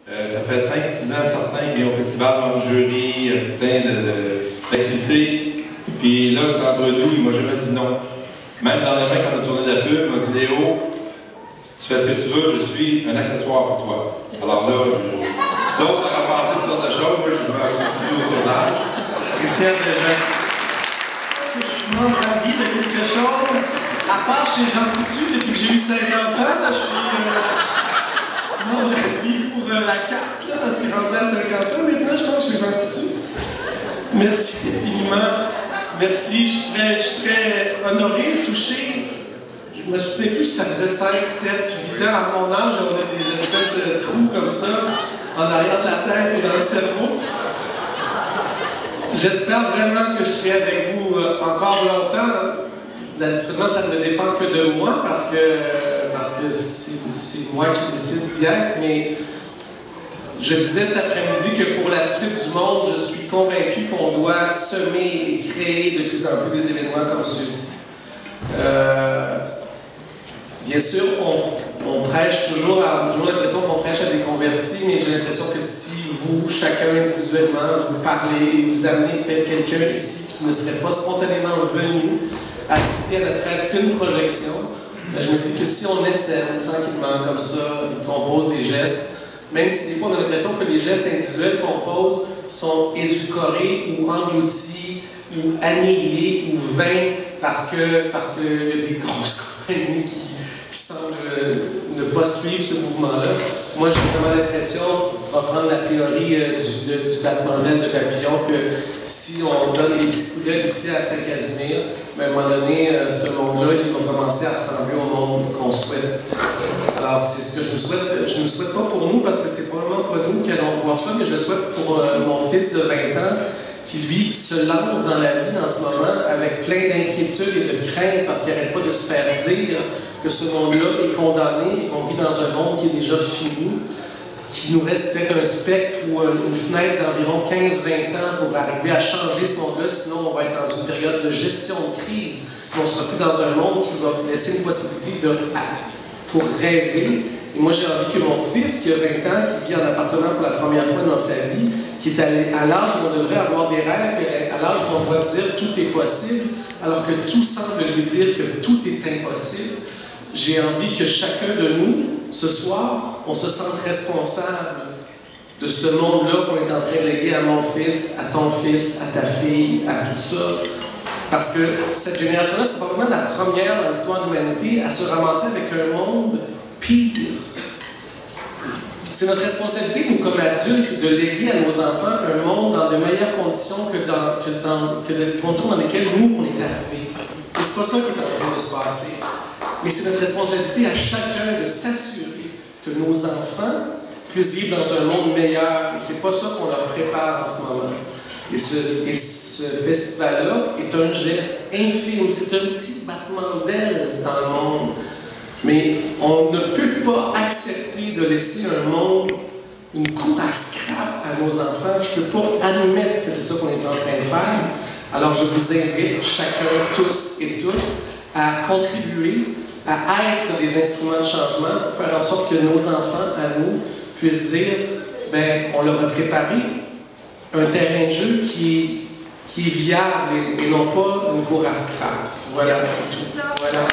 Ça fait 5-6 ans, certains qui ont au festival, dans le jury, plein d'activités. Puis là, c'est entre nous, il m'a jamais dit non. Même dans la main, quand on a tourné la pub, il m'a dit Léo, tu fais ce que tu veux, je suis un accessoire pour toi. Alors là, d'autres ont pensé toutes sortes de choses, moi je me suis au tournage. Christian Bégin. Je suis membre ravi de quelque chose. À part chez Jean Coutu, depuis que j'ai eu 50 ans, là, je suis membre ravi pour la carte, là, parce qu'il est rendu à 50 ans. Maintenant, je pense chez Jean Coutu. Merci infiniment. Merci, je suis très honoré, touché. Je me souviens plus si ça faisait 5, 7, 8 ans. À mon âge, on a des espèces de trous comme ça, en arrière de la tête et dans le cerveau. J'espère vraiment que je serai avec vous encore longtemps. Naturellement, ça ne dépend que de moi, parce que c'est moi qui décide d'y être, mais je disais cet après-midi que pour la suite du monde, je suis convaincu qu'on doit semer et créer de plus en plus des événements comme ceux-ci. Bien sûr, on prêche toujours, on a toujours l'impression qu'on prêche à des convertis, mais j'ai l'impression que si vous, chacun individuellement, vous parlez, vous amenez peut-être quelqu'un ici qui ne serait pas spontanément venu assister à ne serait-ce qu'une projection, je me dis que si on essaie tranquillement comme ça, qu'on pose des gestes, même si des fois on a l'impression que les gestes individuels qu'on pose sont édulcorés ou engloutis ou annihilés ou vains parce qu'il y a des grosses compagnies qui semblent ne pas suivre ce mouvement-là. Moi, j'ai vraiment l'impression, pour reprendre la théorie du battement d'aile de papillon, que si on donne des petits coups d'aile ici à Saint-Casimir, à un moment donné, ce monde-là, il va commencer à ressembler au monde qu'on souhaite. Alors, c'est ce que je nous souhaite. Je ne le souhaite pas pour nous, parce que c'est probablement pas nous qui allons voir ça, mais je le souhaite pour mon fils de 20 ans, qui lui se lance dans la vie en ce moment avec plein d'inquiétudes et de craintes, parce qu'il n'arrête pas de se faire dire que ce monde-là est condamné et qu'on vit dans un monde qui est déjà fini, qu'il nous reste peut-être un spectre ou une fenêtre d'environ 15-20 ans pour arriver à changer ce monde-là, sinon on va être dans une période de gestion de crise, on ne sera plus dans un monde qui va laisser une possibilité pour rêver. Et moi, j'ai envie que mon fils, qui a 20 ans, qui vit en appartement pour la première fois dans sa vie, qui est à l'âge où on devrait avoir des rêves, à l'âge où on doit se dire tout est possible, alors que tout semble lui dire que tout est impossible, j'ai envie que chacun de nous, ce soir, on se sente responsable de ce monde-là qu'on est en train de léguer à mon fils, à ton fils, à ta fille, à tout ça. Parce que cette génération-là, c'est probablement la première dans l'histoire de l'humanité à se ramasser avec un monde pire. C'est notre responsabilité, nous, comme adultes, de léguer à nos enfants un monde dans de meilleures conditions que les conditions dans lesquelles nous, on est arrivés. Et c'est pas ça qui est en train de se passer. Mais c'est notre responsabilité à chacun de s'assurer que nos enfants puissent vivre dans un monde meilleur. Et c'est pas ça qu'on leur prépare en ce moment. Et ce festival-là est un geste infime. C'est un petit battement d'aile dans le monde. Mais on ne peut pas accepter de laisser un monde, une cour à scrap à nos enfants. Je ne peux pas admettre que c'est ça qu'on est en train de faire. Alors je vous invite, chacun, tous et toutes, à contribuer, à être des instruments de changement pour faire en sorte que nos enfants, à nous, puissent dire, ben, on leur a préparé un terrain de jeu qui est viable et non pas une cour à scrap. Voilà, c'est tout. Voilà.